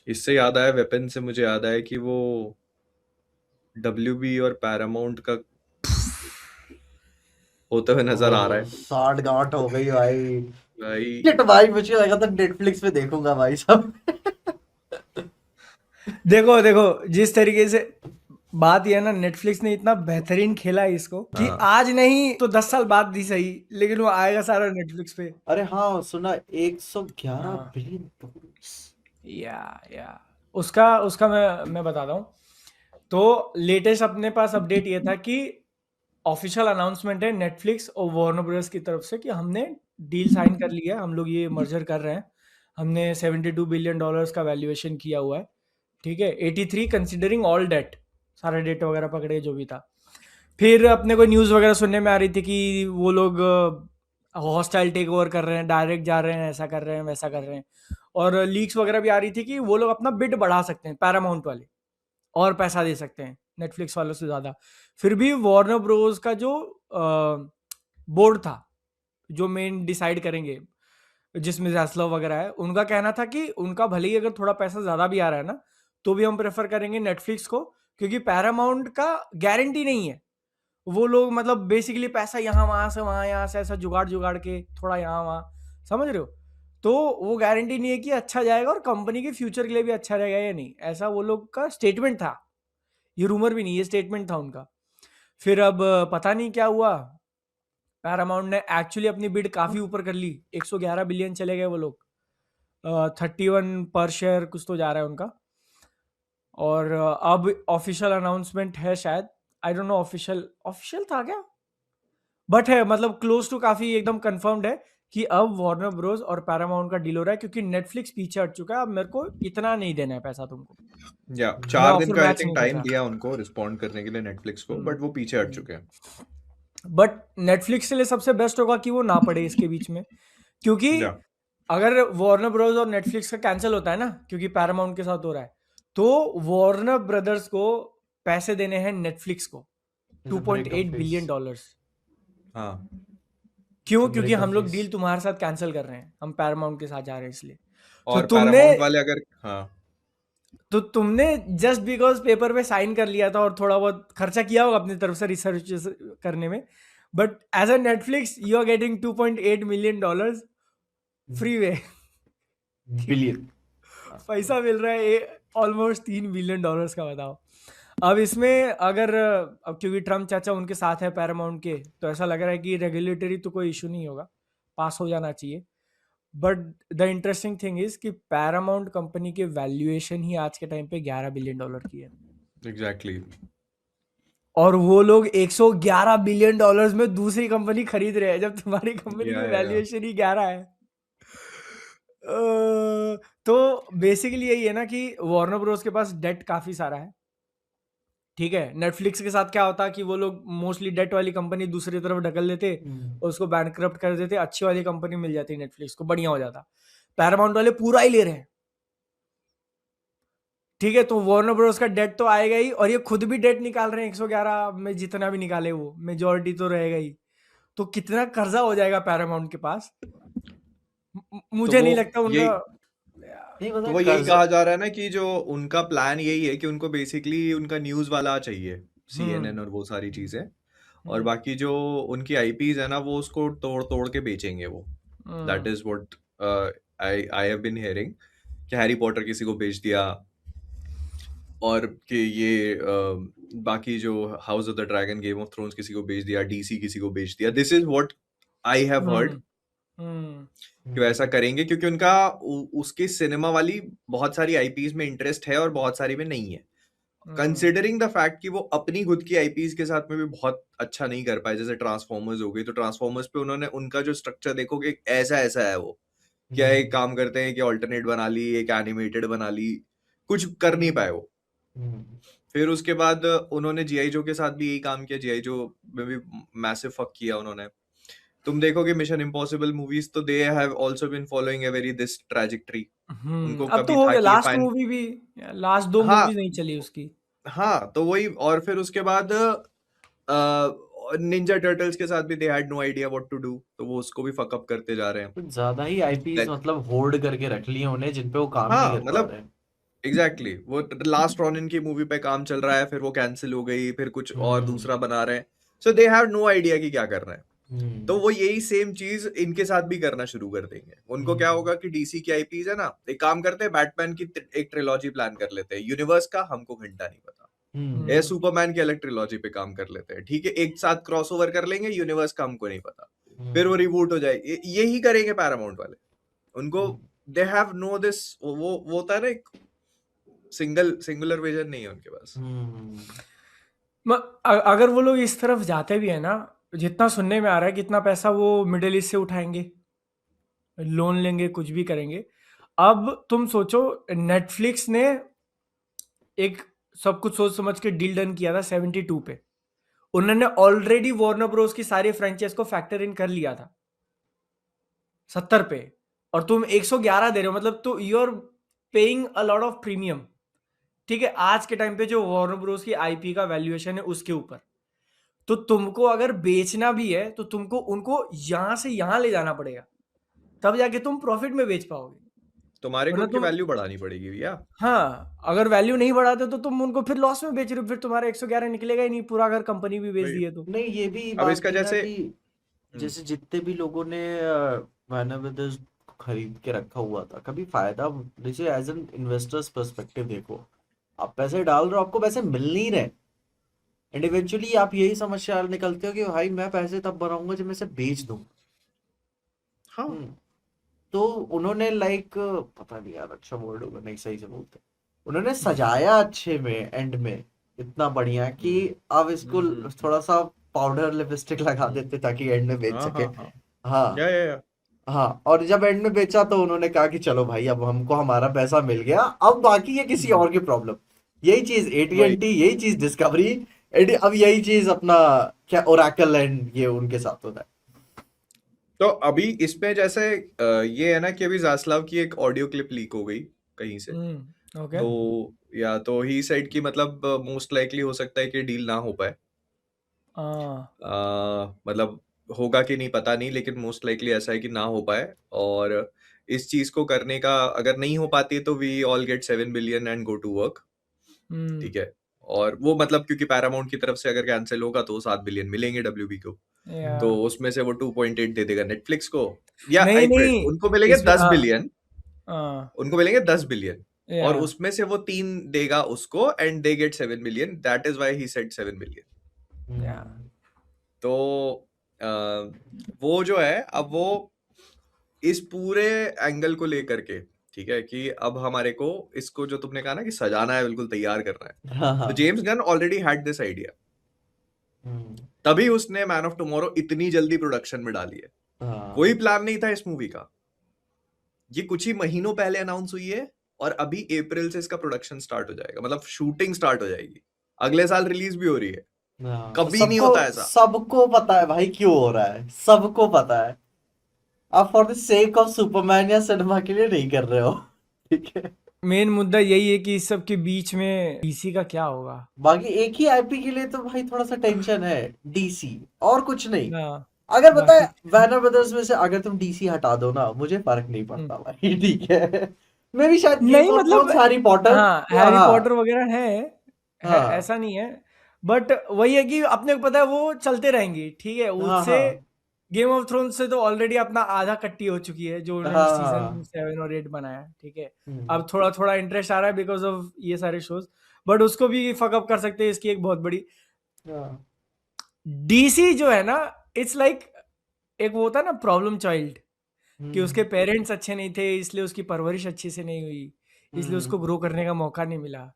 इससे याद आया, वेपन से मुझे याद आया कि वो WB और पैरामाउंट का होते हुए नजर आ रहा है साठ गांठ हो गई भाई। भाई। शिट भाई, मुझे लगा था नेटफ्लिक्स पे देखूंगा भाई सब। देखो देखो, जिस तरीके से बात यह है ना, नेटफ्लिक्स ने इतना बेहतरीन खेला है इसको कि हाँ आज नहीं तो 10 साल बाद भी सही, लेकिन वो आएगा सारा नेटफ्लिक्स पे। अरे हाँ, सुना 111 हाँ, बिलियन। या उसका उसका मैं बताता हूँ। तो लेटेस्ट अपने पास अपडेट ये था कि ऑफिशियल अनाउंसमेंट है नेटफ्लिक्स और वार्नर ब्रदर्स की तरफ से कि हमने डील साइन कर लिया है, हम लोग ये मर्जर कर रहे हैं। हमने $72 बिलियन का वैल्यूएशन किया हुआ है। ठीक है, 83 कंसिडरिंग ऑल डेट, सारे डेट वगैरह पकड़े जो भी था। फिर अपने को न्यूज़ वगैरह सुनने में आ रही थी कि वो लोग हॉस्टाइल टेक ओवर कर रहे हैं, डायरेक्ट जा रहे हैं, ऐसा कर रहे हैं, वैसा कर रहे हैं। और लीक्स वगैरह भी आ रही थी कि वो लोग अपना बिड बढ़ा सकते हैं, पैरामाउंट वाले, और पैसा दे सकते हैं नेटफ्लिक्स वालों से ज़्यादा। फिर भी वार्नर ब्रोज का जो बोर्ड था, जो मेन डिसाइड करेंगे, जिसमें जैसलव वगैरह है, उनका कहना था कि उनका भले ही अगर थोड़ा पैसा ज़्यादा भी आ रहा है ना, तो भी हम प्रेफर करेंगे नेटफ्लिक्स को, क्योंकि पैरामाउंट का गारंटी नहीं है। वो लोग मतलब बेसिकली पैसा यहाँ वहाँ से वहाँ, यहाँ से ऐसा जुगाड़ जुगाड़ के थोड़ा यहाँ वहाँ, समझ रहे हो? तो वो गारंटी नहीं है कि अच्छा जाएगा और कंपनी के फ्यूचर के लिए भी अच्छा रहेगा या नहीं, ऐसा वो लोग का स्टेटमेंट था। ये रूमर भी नहीं, ये स्टेटमेंट था उनका। फिर अब पता नहीं क्या हुआ, पैरामाउंट ने एक्चुअली अपनी बिड काफ़ी ऊपर कर ली, 111 बिलियन चले गए वो लोग। 31 पर शेयर कुछ तो जा रहा है उनका। और अब ऑफिशियल अनाउंसमेंट है शायद, I don't know official official था क्या, बट है मतलब क्लोज टू, काफी एकदम कंफर्म्ड है कि अब वार्नर ब्रोस और पैरामाउंट का डील हो रहा है, क्योंकि नेटफ्लिक्स पीछे हट चुका है। अब मेरे को इतना नहीं देना है पैसा तुमको, या मैं 4 दिन ऑफर का आई मैच थिंक नहीं कर टाइम रहा। दिया उनको रिस्पॉन्ड करने के लिए नेटफ्लिक्स को, बट वो पीछे हट चुके हैं। बट नेटफ्लिक्स के लिए सबसे बेस्ट होगा कि वो ना पड़े इसके बीच में, क्योंकि या अगर वार्नर ब्रोस और नेटफ्लिक्स का कैंसिल होता है ना, क्योंकि पैरामाउंट के साथ हो रहा है, तो वार्नर ब्रदर्स को पैसे देने हैं नेटफ्लिक्स को, $2.8 बिलियन। हाँ क्यों? क्योंकि हम लोग डील तुम्हारे साथ कैंसिल कर रहे हैं, हम पैरामाउंट के साथ जा रहे हैं इसलिए। तो और तुमने पैरामाउंट वाले अगर, हाँ तो तुमने जस्ट बिकॉज पेपर पे साइन कर लिया था और थोड़ा बहुत खर्चा किया होगा अपनी तरफ से रिसर्च करने में, but as a Netflix you are getting $2.8 million free way. Billion. पैसा मिल रहा है ऑलमोस्ट $3 बिलियन का, बताओ। अब इसमें अगर अब क्योंकि ट्रम्प चाचा उनके साथ है पैरामाउंट के, तो ऐसा लग रहा है कि रेगुलेटरी तो कोई इशू नहीं होगा, पास हो जाना चाहिए। But the interesting thing is कि पैरामाउंट कंपनी के वैल्यूएशन ही आज के टाइम पे $11 बिलियन की है, एग्जैक्टली। और वो लोग $111 बिलियन में दूसरी कंपनी खरीद रहे हैं, जब तुम्हारी कंपनी की या वैल्यूएशन ही 11 है। तो बेसिकली यही है ना कि वार्नर ब्रोस के पास डेट काफी सारा है। ठीक है, नेटफ्लिक्स के साथ क्या होता कि वो लोग मोस्टली डेट वाली कंपनी दूसरी तरफ ढकल देते और उसको बैंकक्रप्ट कर देते, अच्छी वाली कंपनी मिल जाती नेटफ्लिक्स को, बढ़िया हो जाता। पैरामाउंट वाले पूरा ही ले रहे हैं। ठीक है, तो वार्नर ब्रोस का डेट तो आएगा ही, और ये खुद भी डेट निकाल रहे हैं 111 में, जितना भी निकाले वो मेजोरिटी तो रहेगा ही। तो कितना कर्जा हो जाएगा पैरामाउंट के पास, तो मुझे नहीं वो लगता उनका। यही नहीं तो मतलब वो यही कर्ज। कहा जा रहा है ना कि जो उनका प्लान यही है कि उनको बेसिकली उनका न्यूज़ वाला चाहिए, CNN और वो सारी चीज़ें, और बाकी जो उनकी IPs है ना वो उसको तोड़ तोड़ के बेचेंगे वो। That is what I have been hearing, कि हैरी पॉटर किसी को बेच दिया, और कि ये बाकी जो House of the Dragon, Game of Thrones किसी को बेच दिया, DC किसी को बेच दिया। This is what I have heard कि वैसा करेंगे, क्योंकि उनका उसकी सिनेमा वाली बहुत सारी IPs में इंटरेस्ट है और बहुत सारी में नहीं है। कंसिडरिंग द फैक्ट कि वो अपनी खुद की IPs के साथ में भी बहुत अच्छा नहीं कर पाए, जैसे ट्रांसफॉर्मर्स हो गई, तो ट्रांसफॉर्मर्स पे उन्होंने उनका जो स्ट्रक्चर देखोगे ऐसा ऐसा है, वो क्या एक काम करते हैं कि ऑल्टरनेट बना ली, एक एनिमेटेड बना ली, कुछ कर नहीं पाए वो। फिर उसके बाद उन्होंने GI जो के साथ भी यही काम किया, GI जो में भी मैसिव फक किया उन्होंने। तुम देखोगे मिशन इम्पॉसिबल मूवीज, तो they have also been following a very this trajectory. उनको अब तो कभी हो था गया, कि ये लास्ट फाइन, मूवी भी, लास्ट 2 हाँ मूवीज नहीं चली उसकी। हाँ, तो वही। और फिर उसके बाद निंजा टर्टल्स के साथ भी they had no idea what to do, तो वो उसको भी फक अप करते जा रहे हैं। कुछ ज्यादा ही आईपीज Then- मतलब होल्ड करके रख लिए उन्हें, जिन पे वो काम नहीं हाँ कर पा मतलब रहे हैं। एग्जैक्टली वो लास्ट रॉनिन की मूवी पे काम चल रहा है, फिर वो कैंसिल हो गई, फिर कुछ और दूसरा बना रहे हैं, सो दे हैव नो आइडिया कि क्या कर रहे हैं। तो वो यही सेम चीज इनके साथ भी करना शुरू कर देंगे। उनको क्या होगा कि डीसी की आईपीज है ना, एक काम करते हैं, बैटमैन की एक ट्रिलॉजी प्लान कर लेते हैं, यूनिवर्स का हमको घंटा नहीं पता, या सुपरमैन की अलग ट्रिलॉजी पे काम कर लेते हैं, ठीक है, एक साथ क्रॉसओवर कर लेंगे, यूनिवर्स का हमको नहीं पता, फिर वो रिबूट हो जाएगी। यही करेंगे पैरामाउंट वाले। उनको दे हैव नो दिस, वो होता है ना, एक सिंगुलर विजन नहीं है उनके पास। अगर वो लोग इस तरफ जाते भी है ना, जितना सुनने में आ रहा है, कितना पैसा वो मिडिल ईस्ट से उठाएंगे, लोन लेंगे, कुछ भी करेंगे। अब तुम सोचो, नेटफ्लिक्स ने एक सब कुछ सोच समझ के डील डन किया था 72 पे। उन्होंने ऑलरेडी वार्नर ब्रोस की सारी फ्रेंचाइज को फैक्टर इन कर लिया था 70 पे, और तुम 111 दे रहे हो, मतलब तो you are paying a lot of premium. ठीक है, आज के टाइम पे जो वार्नर ब्रोस की आईपी का वैल्यूएशन है उसके ऊपर, तो तुमको अगर बेचना भी है तो तुमको उनको यहां से यहां ले जाना पड़ेगा, तब जाके तुम प्रॉफिट में बेच पाओगे। तुम्हारे को वरना उनकी तुम, वैल्यू बढ़ानी पड़ेगी भैया। हाँ, अगर वैल्यू नहीं बढ़ाते तो तुम उनको फिर लॉस में बेच रहे हो, फिर तुम्हारा 111 निकलेगा ही नहीं पूरा, अगर कंपनी भी बेच वही। दिए तो। नहीं, ये भी अब बात इसका थी ना जैसे कि जैसे जितने भी लोगों ने वार्नर ब्रदर्स खरीद के रखा हुआ था, कभी फायदा, जैसे एज एन इन्वेस्टर्स पर्सपेक्टिव देखो, आप पैसे डाल रहे हो, आपको पैसे मिल नहीं रहे, एंड इवेंचुअली आप यही समस्या निकलते हो कि भाई मैं पैसे तब बनाऊंगा जब मैं इसे बेच दूं। हाँ, तो उन्होंने लाइक, पता नहीं यार अच्छा वर्ड होगा नहीं, सही से बोलते, उन्होंने सजाया अच्छे में एंड में इतना बढ़िया कि अब इसको थोड़ा सा पाउडर लिपस्टिक लगा देते ताकि एंड में बेच हाँ, सके। हाँ, हाँ, हाँ या हाँ, और जब एंड में बेचा तो उन्होंने कहा कि चलो भाई अब हमको हमारा पैसा मिल गया, अब बाकी है किसी और की प्रॉब्लम। यही चीज वही। AT&T, यही चीज डिस्कवरी, अब यही चीज अपना क्या ओरेकल एंड ये उनके साथ होता है। तो अभी इसमें जैसे ये है ना कि अभी जास्लाव की एक ऑडियो क्लिप लीक हो गई कहीं से, ओके। तो या तो ही साइड की, मतलब मोस्ट लाइकली हो सकता है कि डील ना हो पाए। मतलब होगा कि नहीं पता नहीं, लेकिन मोस्ट लाइकली ऐसा है कि ना हो पाए। और इस चीज को करने का अगर नहीं हो पाती है तो we all get 7 billion and go to work, ठीक है। और वो मतलब क्योंकि पैरामाउंट की तरफ से अगर कैंसिल होगा तो 7 बिलियन मिलेंगे WB को, तो उसमें से वो 2.8 दे देगा नेटफ्लिक्स को, या नहीं नहीं, उनको मिलेंगे इसमें 10 बिलियन, हाँ, उनको मिलेंगे 10 बिलियन, और या उसमें से वो 3 देगा उसको, and they get 7 billion, that is why he said 7 billion. या तो वो जो है, अब वो इस पूरे एंगल को लेकर के, ठीक है, कि अब हमारे को इसको जो तुमने कहा ना कि सजाना है, बिल्कुल तैयार करना है, हाँ तो हाँ James Gunn already had this idea, तभी उसने मैन ऑफ टुमारो इतनी जल्दी प्रोडक्शन में डाली है। कोई प्लान नहीं था इस मूवी का, ये कुछ ही महीनों पहले अनाउंस हुई है, और अभी अप्रैल से इसका प्रोडक्शन स्टार्ट हो जाएगा, मतलब शूटिंग स्टार्ट हो जाएगी, अगले साल रिलीज भी हो रही है। कभी नहीं होता ऐसा। सबको पता है भाई क्यों हो रहा है, सबको पता है, आप for the sake of Superman या सिनेमा के लिए नहीं कर रहे हो, ठीक है। मेन मुद्दा यही है कि इस सब के बीच में डीसी का क्या होगा। बाकी एक ही आईपी के लिए तो भाई थोड़ा सा टेंशन है, DC, और कुछ नहीं। हाँ, अगर पता है बाकी वैनर ब्रदर्स में से अगर तुम DC हटा दो ना, मुझे फर्क नहीं पड़ता भाई, ठीक है। मैं भी शायद गेम नहीं, ऑफ मतलब थ्रोन्स, हैरी पॉटर, हाँ, हैरी पॉटर वगैरह है, हाँ ऐसा नहीं है, बट वही है कि अपने को पता है वो चलते रहेंगी, ठीक है। हाँ उससे हाँ गेम ऑफ थ्रोन्स से तो ऑलरेडी अपना आधा कट्टी हो चुकी है, जो उन्होंने सीजन 7 और 8 बनाया, ठीक है। अब थोड़ा थोड़ा इंटरेस्ट आ रहा है बिकॉज ऑफ ये सारे शोज, बट उसको भी फकअप कर सकते हैं, इसकी एक बहुत बड़ी। डीसी जो है ना, इट्स लाइक एक वो होता है ना प्रॉब्लम चाइल्ड, कि उसके पेरेंट्स अच्छे नहीं थे, इसलिए उसकी परवरिश अच्छी से नहीं हुई, इसलिए उसको ग्रो करने का मौका नहीं मिला।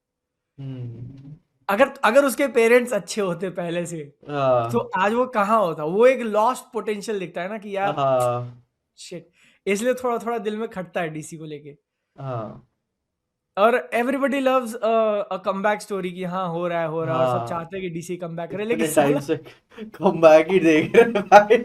अगर अगर उसके पेरेंट्स अच्छे होते पहले से, तो आज वो कहाँ होता। वो एक लॉस्ट पोटेंशियल दिखता है ना कि यार शिट, इसलिए थोड़ा थोड़ा दिल में खटता है डीसी को लेके। और everybody loves a comeback story की, हाँ हो रहा है और सब चाहते हैं कि डीसी कमबैक करे, लेकिन इतने टाइम साला से कमबैक ही देख रहे हैं भाई,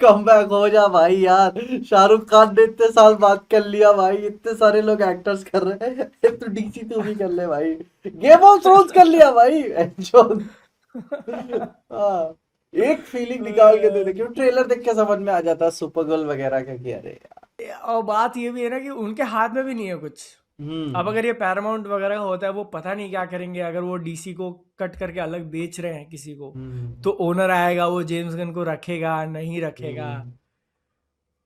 कमबैक हो जा भाई यार, शाहरुख खान ने इतने साल बाद कर लिया भाई, इतने सारे लोग एक्टर्स कर रहे हैं, तो DC तू भी कर ले भाई, गेम ऑफ थ्रोन्स कर लिया भाई, हाँ, एक फीलिंग निकाल के दे दे, क्यों ट्रेलर देख के समझ में आ जाता है सुपर गर्ल वगैरह का कि अरे यार। और बात ये भी है ना कि उनके हाथ में भी नहीं है कुछ, अब अगर ये पैरामाउंट वगैरह होता है, वो पता नहीं क्या करेंगे। अगर वो डीसी को कट करके अलग बेच रहे हैं किसी को, तो ओनर आएगा, वो जेम्स गन को रखेगा नहीं रखेगा,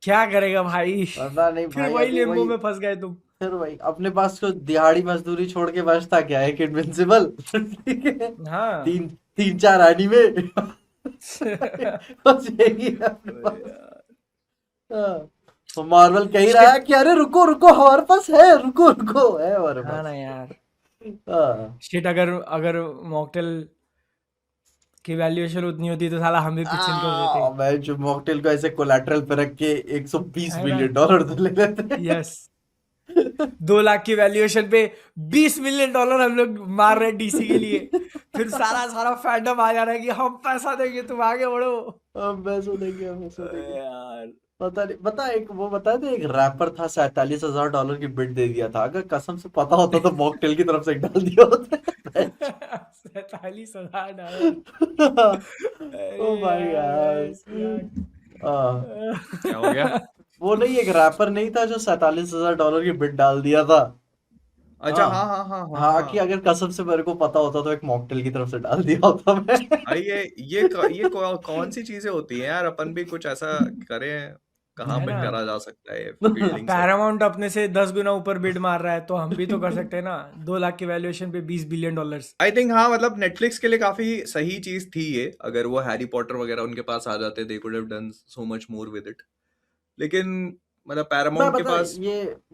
क्या करेगा भाई? पता नहीं फिर भाई, वही अभी लिम्बो वही में फंस गए तुम। फिर वही अपने पास को दिहाड़ी मजदूरी छोड़ के बचता क्या है? कि इनविंसिबल ठीक है, हाँ। तीन तीन चार एनीमे बस यही है अपने पास। हाँ, तो मार्वल कह ही रहा है कि अरे रुको रुको, हमारे पास है, रुको रुको, है हमारे हाँ पास। ना यार, हाँ शिट। अगर मॉकटेल की वैल्यूएशन उतनी होती तो साला हम भी पिक्चल कर देते, मैं जो मॉकटेल को ऐसे कोलैटरल पे रख के 120 है ना? मिलियन डॉलर तो ले लेते हैं। यस, 2 लाख की वैल्यूएशन पे 20 मिलियन डॉलर हम लोग मार रहे हैं डीसी के लिए। फिर सारा फैंडम आ जा रहा है कि हम पैसा देंगे, तुम आगे बढ़ो। हम पैसे देंगे, हम पैसे देंगे। यार पता नहीं, पता एक वो बता दे, एक रैपर था $47,000 की बिड दे दिया था। अगर कसम से पता होता तो मॉकटेल की तरफ से डाल दिया होता। $47,000। ओ भाई यार, क्या हो गया? वो नहीं, एक रैपर नहीं था जो $47,000 की बिड डाल दिया था। अच्छा, हाँ हाँ हाँ हाँ हाँ हाँ, हाँ। कि अगर कसम से मेरे को पता होता तो एक मॉकटेल की तरफ से डाल दिया होता मैं। भाई कौन सी चीजें होती हैं यार? अपन भी कुछ ऐसा करें, कहाँ है पे ना? करा जा सकता है फील्डिंग से? पैरामाउंट अपने से 10 गुना ऊपर बिड मार रहा है, तो हम भी तो कर सकते हैं ना। 2 लाख की वैल्यूएशन पे $20 बिलियन। आई थिंक हाँ, मतलब नेटफ्लिक्स के लिए काफी सही चीज थी ये। अगर वो हैरी पॉटर वगैरह उनके पास आ जाते, they could have done so much more with it. लेकिन मतलब मैं पैरामाउंट के बता, पास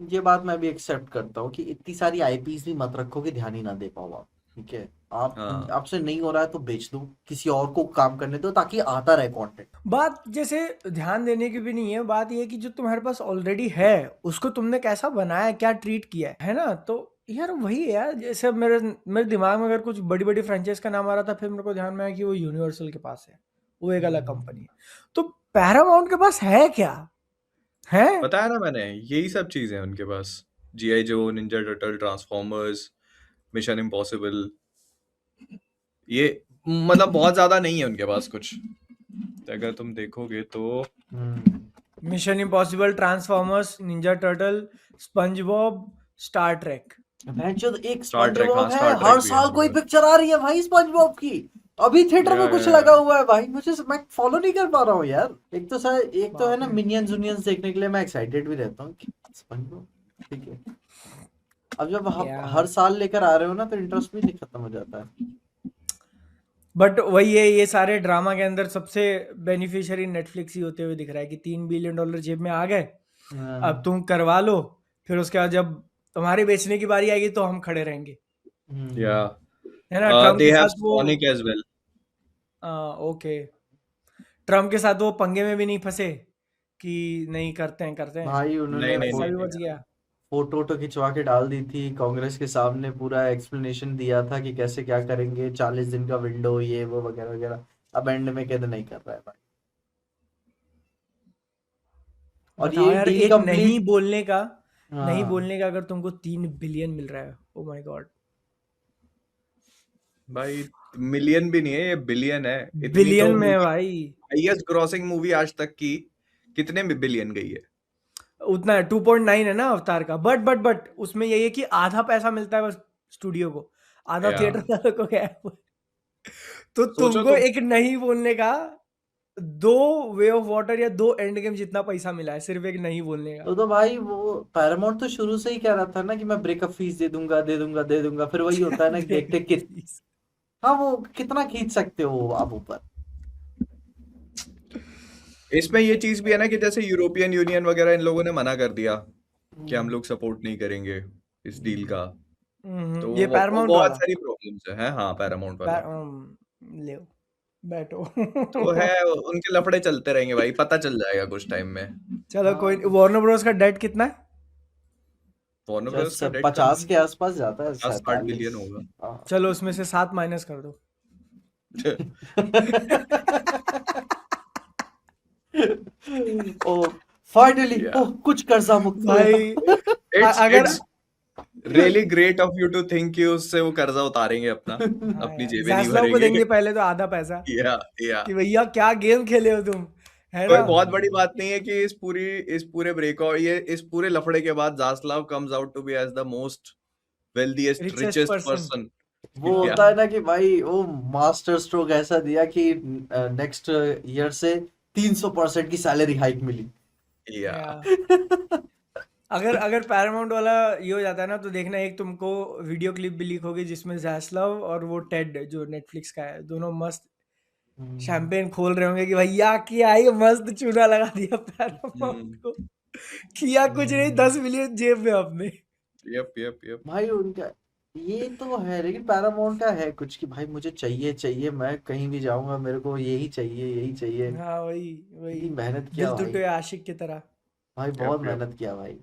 ये बात मैं भी एक्सेप्ट करता हूँ कि इतनी सारी आईपीज भी मत रखो कि ध्यान ही ना दे पाओ आप। ठीक है, आप हाँ आपसे नहीं हो रहा है तो बेच दो, किसी और को काम करने दो, ताकि आता रहे कंटेंट। बात जैसे ध्यान देने की भी नहीं है, बात ये है कि जो तुम्हारे पास ऑलरेडी है उसको तुमने कैसा बनाया, क्या ट्रीट किया है ना? तो यार वही है यार। जैसे अब मेरे दिमाग में अगर कुछ बड़ी बड़ी फ्रेंचाइज का नाम आ रहा था, फिर मेरे को ध्यान में आया कि वो यूनिवर्सल के पास है, वो एक अलग कंपनी है। तो पैरामाउंट के पास है क्या? है? बताया ना मैंने, यही सब चीजें हैं उनके पास। जीआई जो, Ninja turtle, transformers, mission impossible, ये मतलब बहुत ज्यादा नहीं है उनके पास कुछ। तो अगर तुम देखोगे तो mission impossible, transformers, Ninja turtle, sponge Bob, Star Trek. एक स्टार ट्रेक, हाँ स्पंजबॉब है, स्टार हर ट्रेक भी है साल उनके कोई पास। पिक्चर आ रही है भाई स्पंजबॉब की। अभी थिएटर में कुछ लगा हुआ है भाई, मैं फॉलो नहीं कर पा रहा हूँ यार। एक तो है ना, मिनियंस जुनियंस देखने के लिए मैं एक्साइटेड भी रहता हूँ। स्पंजबॉब ठीक है, अब जब हम हर साल लेकर आ रहे हो ना, तो इंटरेस्ट भी नहीं खत्म हो जाता है। बट वही है, ये सारे ड्रामा के अंदर सबसे बेनिफिशियरी नेटफ्लिक्स ही होते हुए दिख रहा है कि $3 बिलियन जेब में आ गए, अब तुम करवा लो, फिर उसके बाद जब तुम्हारे बेचने की बारी आएगी तो हम खड़े रहेंगे। या है ना? ट्रम्प दे के हैव साथ वो Sonic as well। Okay, Trump के साथ वो पंगे में भी नहीं फंसे कि नहीं करते हैं भाई उन्होंने नहीं पैसा भी नहीं बच गया। फोटो खिंचवा के डाल दी थी कांग्रेस के सामने, पूरा एक्सप्लेनेशन दिया था कि कैसे क्या करेंगे, 40 दिन का विंडो, ये वो वगैरह वगैरह। अब एंड में कहते नहीं कर रहा है भाई। और बताओ ये यार, डील एक नहीं कंप्लीट। बोलने का नहीं हाँ बोलने का अगर तुमको 3 बिलियन मिल रहा है, ओ माय गॉड। भाई, मिलियन भी नहीं है, ये बिलियन है। इतनी बिलियन तो में है मूवी, भाई, हाईएस्ट ग्रॉसिंग मूवी आज तक की कितने में बिलियन गई है? उतना है। 2.9 है ना अवतार का। बट उसमें यही है कि आधा पैसा मिलता है बस स्टूडियो को, आधा या थिएटर वालों को क्या है। तो सोचो तुमको तो, एक नहीं बोलने का 2 वे ऑफ वाटर या 2 एंड गेम जितना पैसा मिला है, सिर्फ एक नहीं बोलने का। तो भाई वो पैरामाउंट तो शुरू से ही कह रहा था ना कि मैं ब्रेकअप फीस दे दूंगा दे दूंगा दे दूंगा। फिर वही होता है ना कि देखते कि हाँ, वो कितना खींच सकते हो आप ऊपर। इसमें ये चीज भी है ना कि जैसे यूरोपियन यूनियन वगैरह इन लोगों ने मना कर दिया कि हम लोग सपोर्ट नहीं करेंगे इस डील का। तो ये वो पैरामाउंट बहुत वाला सारी प्रॉब्लम्स है। हाँ, पैरामाउंट वाला ले बैठो। तो है, उनके लफड़े चलते रहेंगे भाई, पता चल जाएगा कुछ टाइम में। चलो कोई, वार्नर ब्रोस का डेट कितना है? वार्नर ब्रदर्स का डेट 50 के आसपास जाता है, 50-60 बिलियन 47। होगा। हाँ। चलो उसमें से 7 माइनस कर दो। Oh finally, Yeah. कुछ कर्जा मुक्त हुआ। भाई अगर it's really great of you to think कि उससे वो कर्जा उतारेंगे अपना, अपनी जेबें नहीं जैस्लाव को भरेंगे। देंगे पहले तो आधा पैसा या कि भैया क्या गेम खेले हो तुम, है कोई ना? बहुत बड़ी बात नहीं है कि इस पूरे ब्रेकआउट इस पूरे लफड़े के बाद Zaslav comes out to be as the most wealthiest richest richest person. Person. वो या होता है ना कि भाई वो मास्टर स्ट्रोक ऐसा दिया कि नेक्स्ट ईयर से 300% की सैलरी हाइक मिली। या या अगर अगर पैरामाउंट वाला ये हो जाता है ना, तो देखना एक तुमको वीडियो क्लिप भी लीक होगी जिसमें जैस्लव और वो टेड जो नेटफ्लिक्स का है, दोनों मस्त शैंपेन खोल रहे होंगे कि भैया क्या ही मस्त चूना लगा दिया पैरामाउंट को। किया कुछ नहीं, 10 मिलियन जेब में अपने। Yup yup yup. भाई उनका ये तो है, लेकिन पैरामाउंट का है कुछ कि भाई मुझे चाहिए चाहिए, मैं कहीं भी जाऊंगा मेरे को यही चाहिए यही चाहिए। हाँ वही वही, इतनी मेहनत किया दिल भाई, टूटे आशिक की तरह। भाई बहुत यप यप। मेहनत किया भाई।